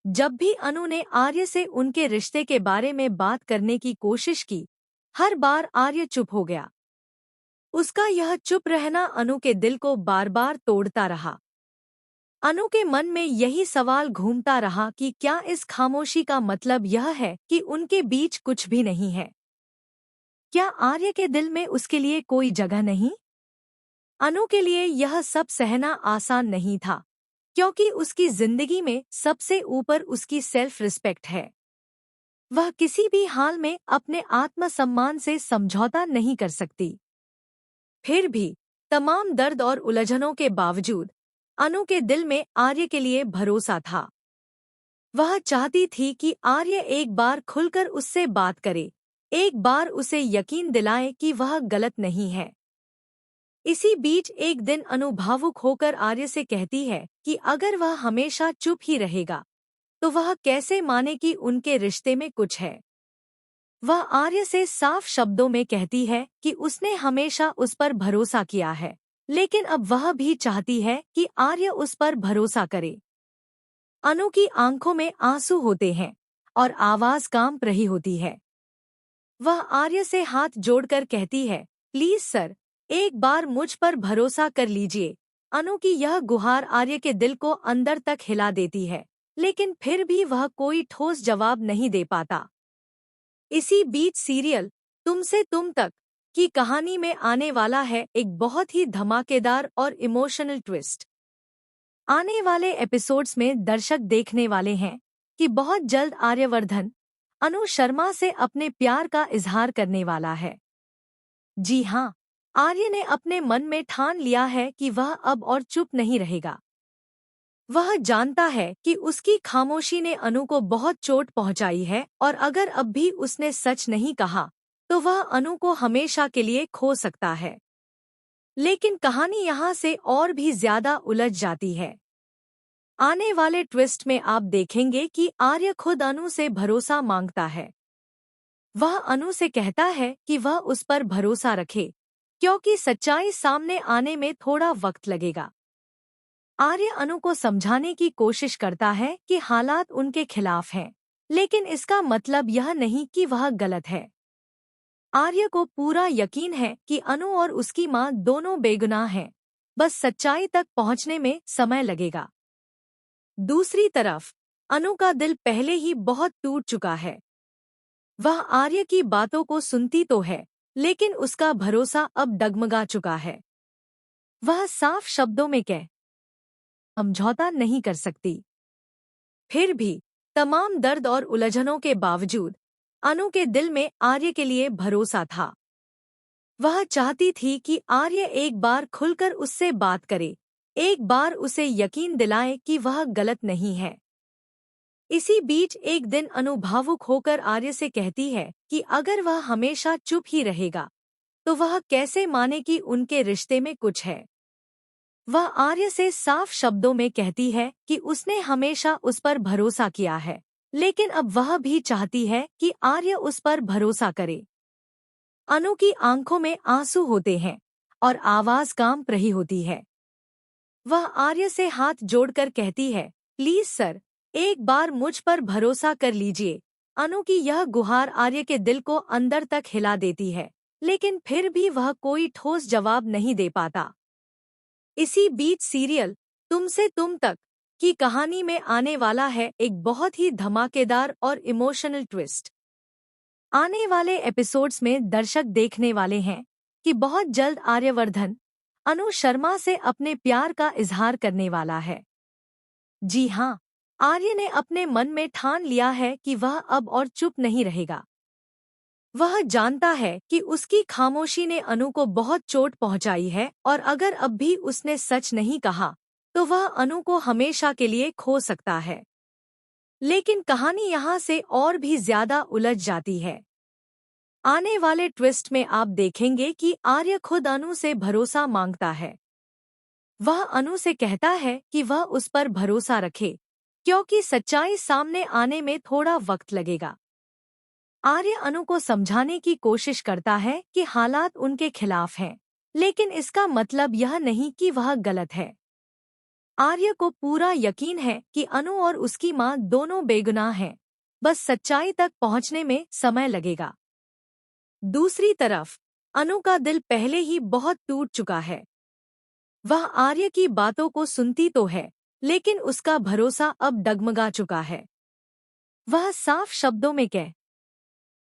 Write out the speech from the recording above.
जब भी अनु ने आर्य से उनके रिश्ते के बारे में बात करने की कोशिश की, हर बार आर्य चुप हो गया। उसका यह चुप रहना अनु के दिल को बार बार तोड़ता रहा। अनु के मन में यही सवाल घूमता रहा कि क्या इस खामोशी का मतलब यह है कि उनके बीच कुछ भी नहीं है? क्या आर्य के दिल में उसके लिए कोई जगह नहीं? अनु के लिए यह सब सहना आसान नहीं था, क्योंकि उसकी जिंदगी में सबसे ऊपर उसकी सेल्फ रिस्पेक्ट है। वह किसी भी हाल में अपने आत्मसम्मान से समझौता नहीं कर सकती। फिर भी तमाम दर्द और उलझनों के बावजूद अनु के दिल में आर्य के लिए भरोसा था। वह चाहती थी कि आर्य एक बार खुलकर उससे बात करे, एक बार उसे यकीन दिलाए कि वह गलत नहीं है। इसी बीच एक दिन अनु भावुक होकर आर्य से कहती है कि अगर वह हमेशा चुप ही रहेगा तो वह कैसे माने कि उनके रिश्ते में कुछ है। वह आर्य से साफ शब्दों में कहती है कि उसने हमेशा उस पर भरोसा किया है, लेकिन अब वह भी चाहती है कि आर्य उस पर भरोसा करे। अनु की आंखों में आंसू होते हैं और आवाज कांप रही होती है। वह आर्य से हाथ जोड़कर कहती है, प्लीज सर, एक बार मुझ पर भरोसा कर लीजिए। अनु की यह गुहार आर्य के दिल को अंदर तक हिला देती है, लेकिन फिर भी वह कोई ठोस जवाब नहीं दे पाता। इसी बीच सीरियल तुमसे तुम तक की कहानी में आने वाला है एक बहुत ही धमाकेदार और इमोशनल ट्विस्ट। आने वाले एपिसोड्स में दर्शक देखने वाले हैं कि बहुत जल्द आर्यवर्धन अनु शर्मा से अपने प्यार का इजहार करने वाला है। जी हाँ, आर्य ने अपने मन में ठान लिया है कि वह अब और चुप नहीं रहेगा। वह जानता है कि उसकी खामोशी ने अनु को बहुत चोट पहुंचाई है और अगर अब भी उसने सच नहीं कहा तो वह अनु को हमेशा के लिए खो सकता है। लेकिन कहानी यहाँ से और भी ज्यादा उलझ जाती है। आने वाले ट्विस्ट में आप देखेंगे कि आर्य खुद अनु से भरोसा मांगता है। वह अनु से कहता है कि वह उस पर भरोसा रखे, क्योंकि सच्चाई सामने आने में थोड़ा वक्त लगेगा। आर्य अनु को समझाने की कोशिश करता है कि हालात उनके खिलाफ हैं, लेकिन इसका मतलब यह नहीं कि वह गलत है। आर्य को पूरा यकीन है कि अनु और उसकी मां दोनों बेगुनाह हैं, बस सच्चाई तक पहुंचने में समय लगेगा। दूसरी तरफ अनु का दिल पहले ही बहुत टूट चुका है। वह आर्य की बातों को सुनती तो है, लेकिन उसका भरोसा अब डगमगा चुका है। वह साफ शब्दों में समझौता नहीं कर सकती। फिर भी तमाम दर्द और उलझनों के बावजूद अनु के दिल में आर्य के लिए भरोसा था। वह चाहती थी कि आर्य एक बार खुलकर उससे बात करे, एक बार उसे यकीन दिलाए कि वह गलत नहीं है। इसी बीच एक दिन अनु भावुक होकर आर्य से कहती है कि अगर वह हमेशा चुप ही रहेगा तो वह कैसे माने कि उनके रिश्ते में कुछ है। वह आर्य से साफ शब्दों में कहती है कि उसने हमेशा उस पर भरोसा किया है, लेकिन अब वह भी चाहती है कि आर्य उस पर भरोसा करे। अनु की आंखों में आंसू होते हैं और आवाज कांप रही होती है। वह आर्य से हाथ जोड़कर कहती है, प्लीज सर, एक बार मुझ पर भरोसा कर लीजिए। अनु की यह गुहार आर्य के दिल को अंदर तक हिला देती है, लेकिन फिर भी वह कोई ठोस जवाब नहीं दे पाता। इसी बीच सीरियल तुमसे तुम तक की कहानी में आने वाला है एक बहुत ही धमाकेदार और इमोशनल ट्विस्ट। आने वाले एपिसोड्स में दर्शक देखने वाले हैं कि बहुत जल्द आर्यवर्धन अनु शर्मा से अपने प्यार का इजहार करने वाला है। जी हाँ, आर्य ने अपने मन में ठान लिया है कि वह अब और चुप नहीं रहेगा। वह जानता है कि उसकी खामोशी ने अनु को बहुत चोट पहुंचाई है और अगर अब भी उसने सच नहीं कहा तो वह अनु को हमेशा के लिए खो सकता है। लेकिन कहानी यहाँ से और भी ज्यादा उलझ जाती है। आने वाले ट्विस्ट में आप देखेंगे कि आर्य खुद अनु से भरोसा मांगता है। वह अनु से कहता है कि वह उस पर भरोसा रखे, क्योंकि सच्चाई सामने आने में थोड़ा वक्त लगेगा। आर्य अनु को समझाने की कोशिश करता है कि हालात उनके खिलाफ हैं, लेकिन इसका मतलब यह नहीं कि वह गलत है। आर्य को पूरा यकीन है कि अनु और उसकी माँ दोनों बेगुनाह हैं, बस सच्चाई तक पहुंचने में समय लगेगा। दूसरी तरफ अनु का दिल पहले ही बहुत टूट चुका है। वह आर्य की बातों को सुनती तो है, लेकिन उसका भरोसा अब डगमगा चुका है। वह साफ शब्दों में कह